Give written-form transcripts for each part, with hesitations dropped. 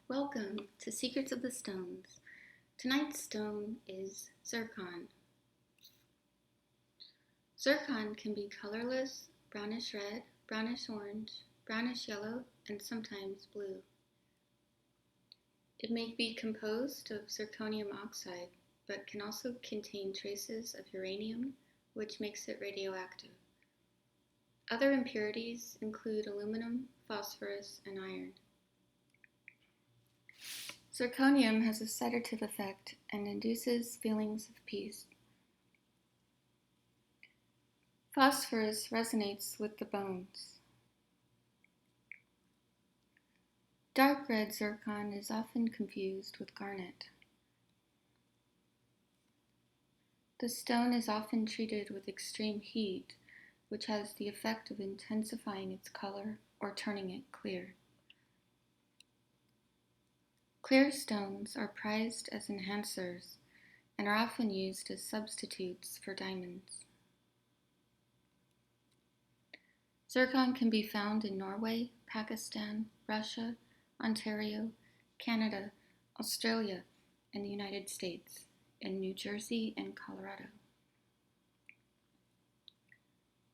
Welcome to Secrets of the Stones. Tonight's stone is zircon. Zircon can be colorless, brownish red, brownish orange, brownish yellow, and sometimes blue. It may be composed of zirconium oxide, but can also contain traces of uranium, which makes it radioactive. Other impurities include aluminum, phosphorus, and iron. Zirconium has a sedative effect and induces feelings of peace. Phosphorus resonates with the bones. Dark red zircon is often confused with garnet. The stone is often treated with extreme heat, which has the effect of intensifying its color or turning it clear. Clear stones are prized as enhancers and are often used as substitutes for diamonds. Zircon can be found in Norway, Pakistan, Russia, Ontario, Canada, Australia, and the United States, in New Jersey and Colorado.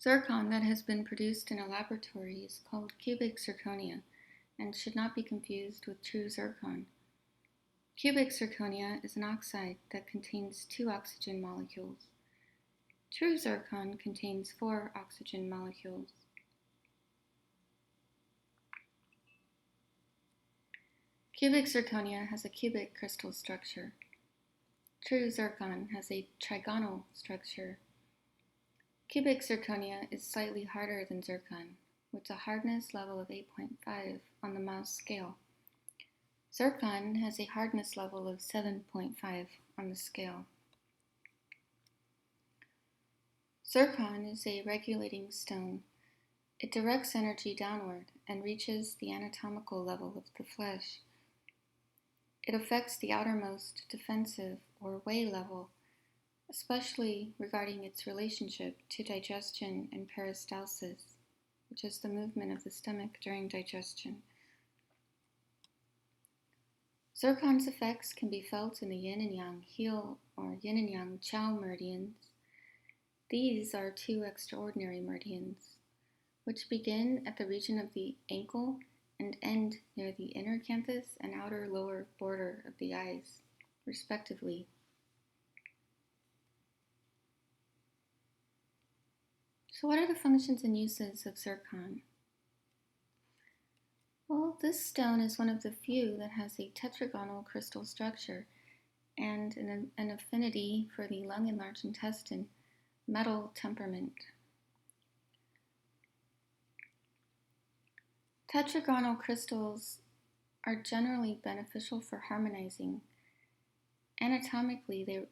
Zircon that has been produced in a laboratory is called cubic zirconia and should not be confused with true zircon. Cubic zirconia is an oxide that contains 2 oxygen molecules. True zircon contains 4 oxygen molecules. Cubic zirconia has a cubic crystal structure. True zircon has a trigonal structure. Cubic zirconia is slightly harder than zircon, with a hardness level of 8.5 on the Mohs scale. Zircon has a hardness level of 7.5 on the scale. Zircon is a regulating stone. It directs energy downward and reaches the anatomical level of the flesh. It affects the outermost defensive or Wei level, especially regarding its relationship to digestion and peristalsis, which is the movement of the stomach during digestion. Zircon's effects can be felt in the yin and yang heel or yin and yang chow meridians. These are 2 extraordinary meridians, which begin at the region of the ankle and end near the inner canthus and outer lower border of the eyes, respectively. So what are the functions and uses of zircon? Well, this stone is one of the few that has a tetragonal crystal structure and an affinity for the lung and large intestine, metal temperament. Tetragonal crystals are generally beneficial for harmonizing. Anatomically, they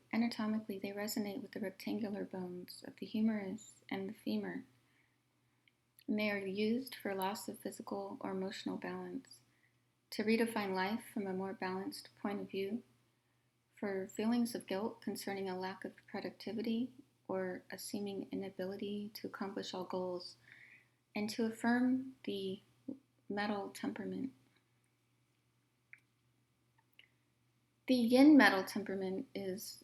resonate with the rectangular bones of the humerus and the femur. And they are used for loss of physical or emotional balance, to redefine life from a more balanced point of view, for feelings of guilt concerning a lack of productivity or a seeming inability to accomplish all goals, and to affirm the metal temperament. The yin metal temperament is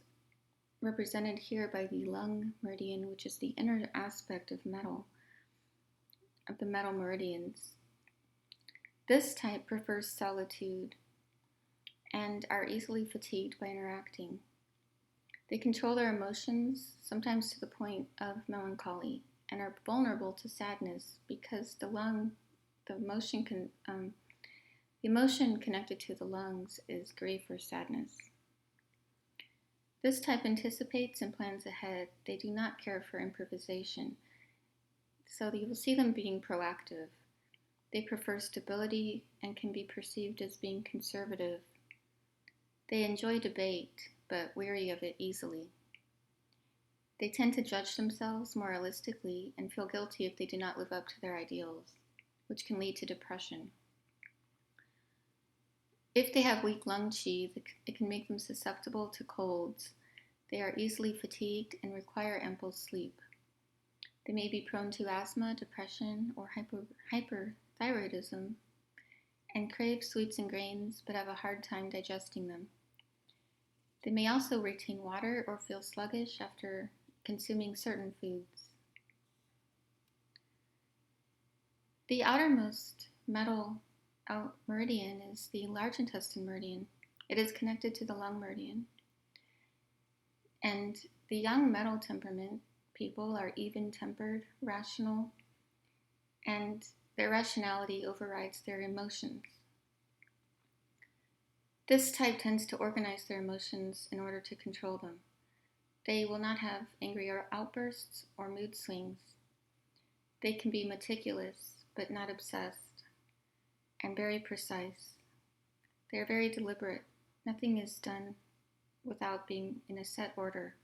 represented here by the lung meridian, which is the inner aspect of the metal meridians. This type prefers solitude and are easily fatigued by interacting. They control their emotions, sometimes to the point of melancholy, and are vulnerable to sadness because the emotion connected to the lungs is grief or sadness. This type anticipates and plans ahead. They do not care for improvisation, so you will see them being proactive. They prefer stability and can be perceived as being conservative. They enjoy debate, but weary of it easily. They tend to judge themselves moralistically and feel guilty if they do not live up to their ideals, which can lead to depression. If they have weak lung qi, it can make them susceptible to colds. They are easily fatigued and require ample sleep. They may be prone to asthma, depression, or hyperthyroidism, and crave sweets and grains but have a hard time digesting them. They may also retain water or feel sluggish after consuming certain foods. The outermost metal meridian is the large intestine meridian. It is connected to the lung meridian. And the young metal temperament people are even-tempered, rational, and their rationality overrides their emotions. This type tends to organize their emotions in order to control them. They will not have angry outbursts or mood swings. They can be meticulous, but not obsessed, and very precise. They are very deliberate. Nothing is done without being in a set order.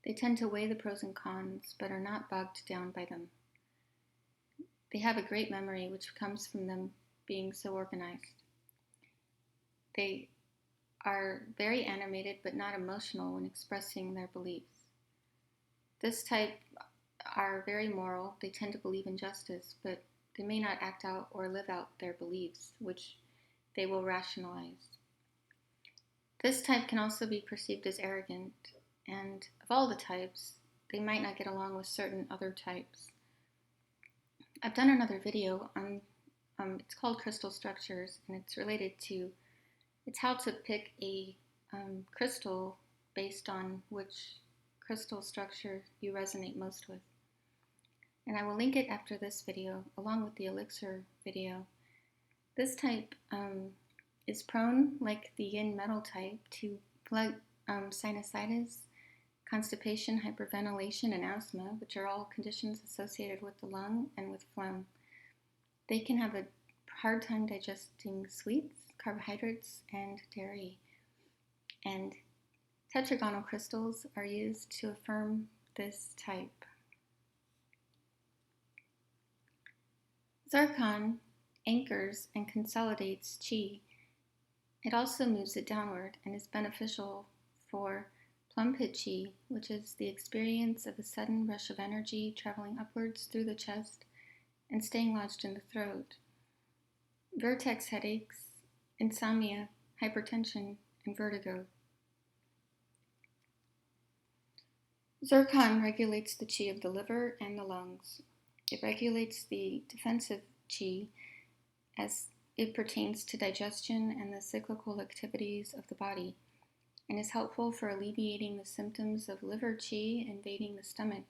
They tend to weigh the pros and cons, but are not bogged down by them. They have a great memory, which comes from them being so organized. They are very animated, but not emotional when expressing their beliefs. This type are very moral. They tend to believe in justice, but they may not act out or live out their beliefs, which they will rationalize. This type can also be perceived as arrogant, and of all the types, they might not get along with certain other types. I've done another video on, it's called Crystal Structures, and it's how to pick a crystal based on which crystal structure you resonate most with. And I will link it after this video, along with the elixir video. This type is prone, like the yin metal type, to sinusitis, constipation, hyperventilation, and asthma, which are all conditions associated with the lung and with phlegm. They can have a hard time digesting sweets, carbohydrates, and dairy. And tetragonal crystals are used to affirm this type. Zircon anchors and consolidates qi. It also moves it downward and is beneficial for plum pit qi, which is the experience of a sudden rush of energy traveling upwards through the chest and staying lodged in the throat. Vertex headaches, insomnia, hypertension, and vertigo. Zircon regulates the qi of the liver and the lungs. It regulates the defensive qi as it pertains to digestion and the cyclical activities of the body, and is helpful for alleviating the symptoms of liver qi invading the stomach,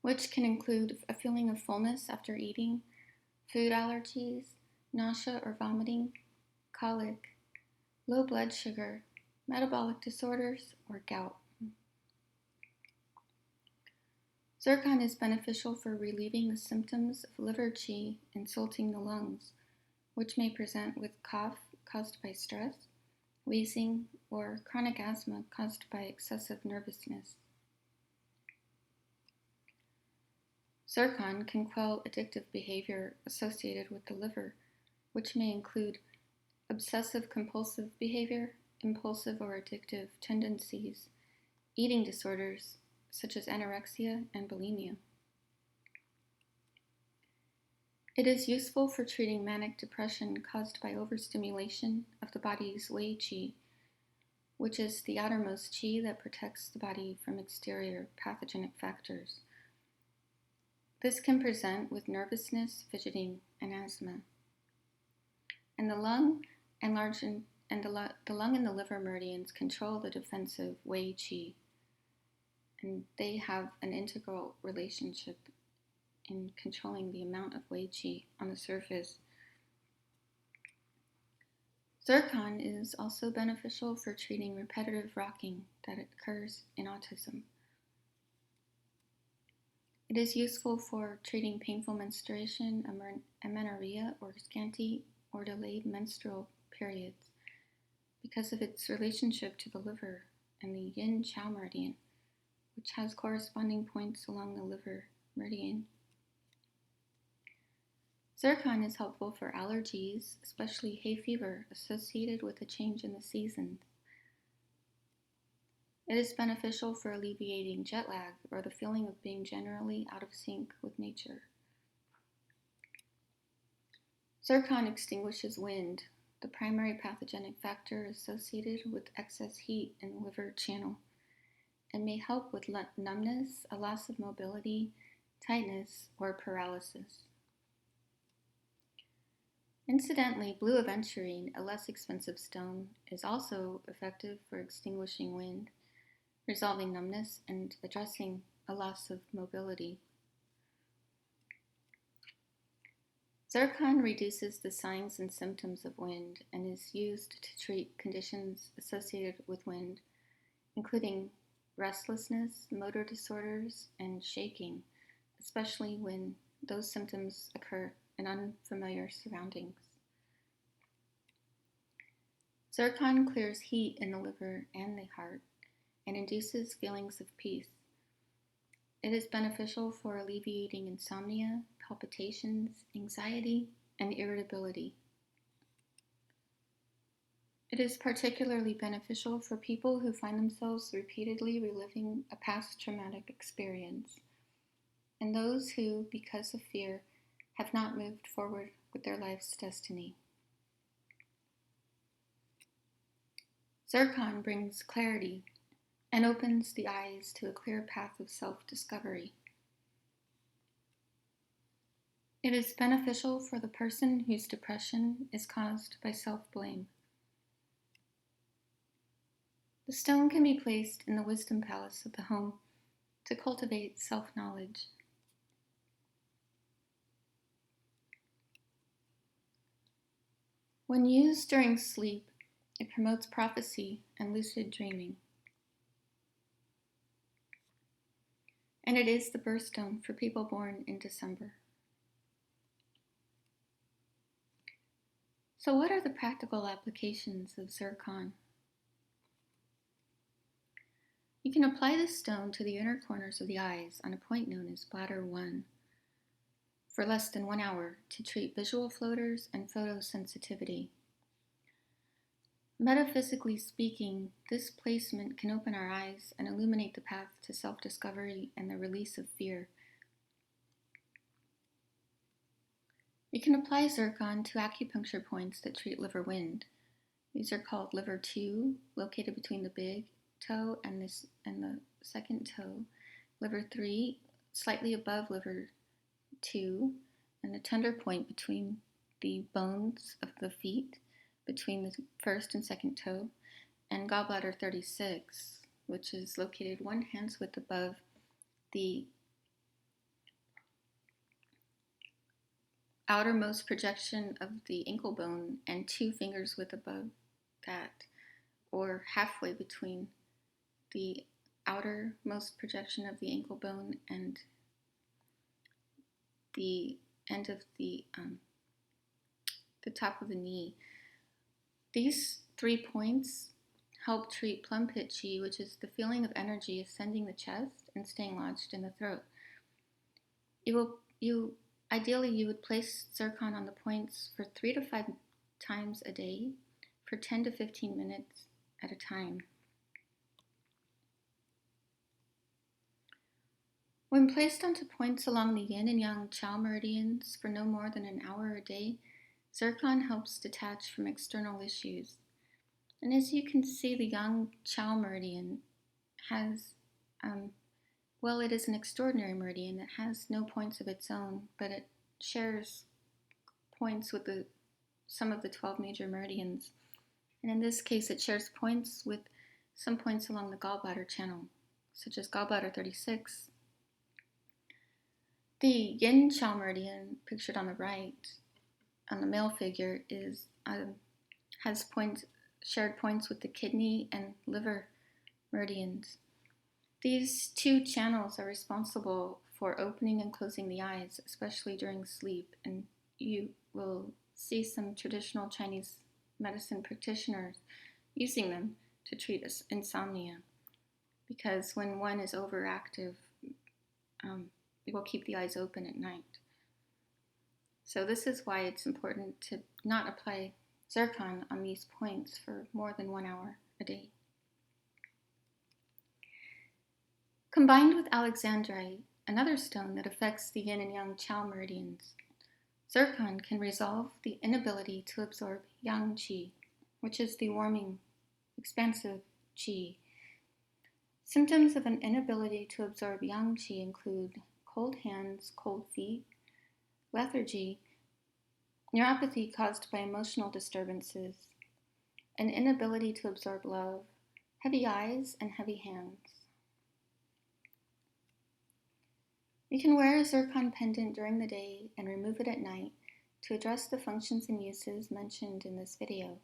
which can include a feeling of fullness after eating, food allergies, nausea or vomiting, colic, low blood sugar, metabolic disorders, or gout. Zircon is beneficial for relieving the symptoms of liver qi insulting the lungs, which may present with cough caused by stress, wheezing, or chronic asthma caused by excessive nervousness. Zircon can quell addictive behavior associated with the liver, which may include obsessive-compulsive behavior, impulsive or addictive tendencies, eating disorders such as anorexia and bulimia. It is useful for treating manic depression caused by overstimulation of the body's Wei qi, which is the outermost qi that protects the body from exterior pathogenic factors. This can present with nervousness, fidgeting, and asthma. And the lung and the lung and the liver meridians control the defensive Wei qi, and they have an integral relationship in controlling the amount of Wei qi on the surface. Zircon is also beneficial for treating repetitive rocking that occurs in autism. It is useful for treating painful menstruation, amenorrhea, or scanty or delayed menstrual periods because of its relationship to the liver and the yin-chao meridian, which has corresponding points along the liver meridian. Zircon is helpful for allergies, especially hay fever associated with a change in the seasons. It is beneficial for alleviating jet lag or the feeling of being generally out of sync with nature. Zircon extinguishes wind, the primary pathogenic factor associated with excess heat in the liver channel, and may help with numbness, a loss of mobility, tightness, or paralysis. Incidentally, blue aventurine, a less expensive stone, is also effective for extinguishing wind, resolving numbness, and addressing a loss of mobility. Zircon reduces the signs and symptoms of wind and is used to treat conditions associated with wind, including restlessness, motor disorders, and shaking, especially when those symptoms occur in unfamiliar surroundings. Zircon clears heat in the liver and the heart and induces feelings of peace. It is beneficial for alleviating insomnia, palpitations, anxiety, and irritability. It is particularly beneficial for people who find themselves repeatedly reliving a past traumatic experience, and those who, because of fear, have not moved forward with their life's destiny. Zircon brings clarity and opens the eyes to a clear path of self-discovery. It is beneficial for the person whose depression is caused by self-blame. The stone can be placed in the wisdom palace of the home to cultivate self-knowledge. When used during sleep, it promotes prophecy and lucid dreaming. And it is the birthstone for people born in December. So what are the practical applications of zircon? You can apply this stone to the inner corners of the eyes on a point known as bladder 1 for less than 1 hour to treat visual floaters and photosensitivity. Metaphysically speaking, this placement can open our eyes and illuminate the path to self-discovery and the release of fear. You can apply zircon to acupuncture points that treat liver wind. These are called liver 2, located between the big toe and the second toe, liver 3, slightly above liver 2, and the tender point between the bones of the feet, between the first and second toe, and gallbladder 36, which is located 1 hand's width above the outermost projection of the ankle bone and 2 fingers width above that, or halfway between the outermost projection of the ankle bone and the end of the top of the knee. These 3 points help treat plum pit chi, which is the feeling of energy ascending the chest and staying lodged in the throat. Ideally, you would place zircon on the points for 3 to 5 times a day for 10 to 15 minutes at a time. When placed onto points along the yin and yang chao meridians for no more than an hour a day, zircon helps detach from external issues. And as you can see, the yang chao meridian has, it is an extraordinary meridian that has no points of its own, but it shares points with some of the 12 major meridians. And in this case, it shares points with some points along the gallbladder channel, such as gallbladder 36. The yin chao meridian, pictured on the right, on the male figure, has shared points with the kidney and liver meridians. These 2 channels are responsible for opening and closing the eyes, especially during sleep, and you will see some traditional Chinese medicine practitioners using them to treat insomnia, because when one is overactive, it will keep the eyes open at night. So this is why it's important to not apply zircon on these points for more than 1 hour a day. Combined with alexandrite, another stone that affects the yin and yang chao meridians, Zircon can resolve the inability to absorb yang qi, which is the warming, expansive qi. Symptoms of an inability to absorb yang qi include cold hands, cold feet, lethargy, neuropathy caused by emotional disturbances, an inability to absorb love, heavy eyes, and heavy hands. You can wear a zircon pendant during the day and remove it at night to address the functions and uses mentioned in this video.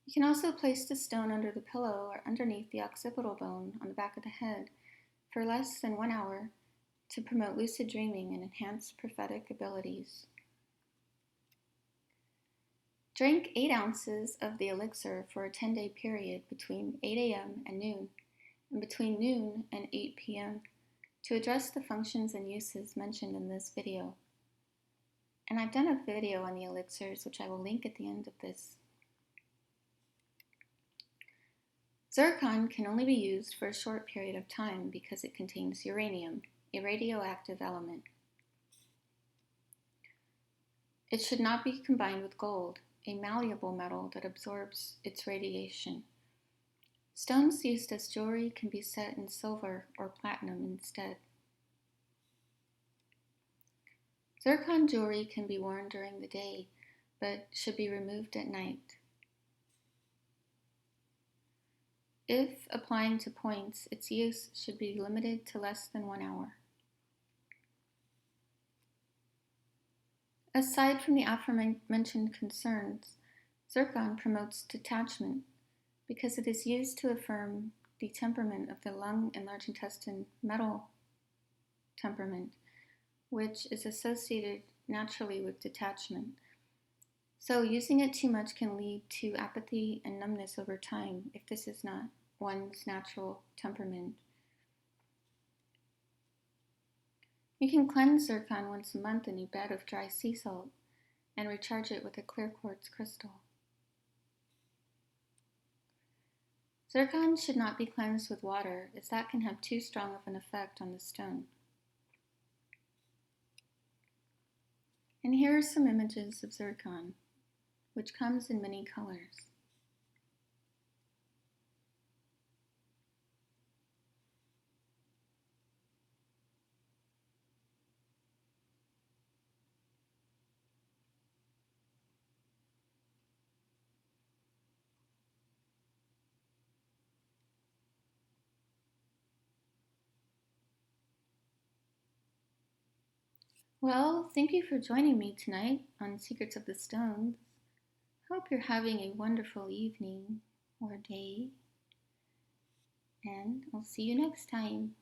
You can also place the stone under the pillow or underneath the occipital bone on the back of the head for less than 1 hour to promote lucid dreaming and enhance prophetic abilities. Drink 8 ounces of the elixir for a 10-day period between 8 a.m. and noon, and between noon and 8 p.m. to address the functions and uses mentioned in this video. And I've done a video on the elixirs, which I will link at the end of this. Zircon can only be used for a short period of time because it contains uranium, a radioactive element. It should not be combined with gold, a malleable metal that absorbs its radiation. Stones used as jewelry can be set in silver or platinum instead. Zircon jewelry can be worn during the day, but should be removed at night. If applying to points, its use should be limited to less than 1 hour. Aside from the aforementioned concerns, zircon promotes detachment because it is used to affirm the temperament of the lung and large intestine metal temperament, which is associated naturally with detachment. So using it too much can lead to apathy and numbness over time if this is not one's natural temperament. You can cleanse zircon once a month in a bed of dry sea salt and recharge it with a clear quartz crystal. Zircon should not be cleansed with water, as that can have too strong of an effect on the stone. And here are some images of zircon, which comes in many colors. Well, thank you for joining me tonight on Secrets of the Stones. Hope you're having a wonderful evening or day, and I'll see you next time.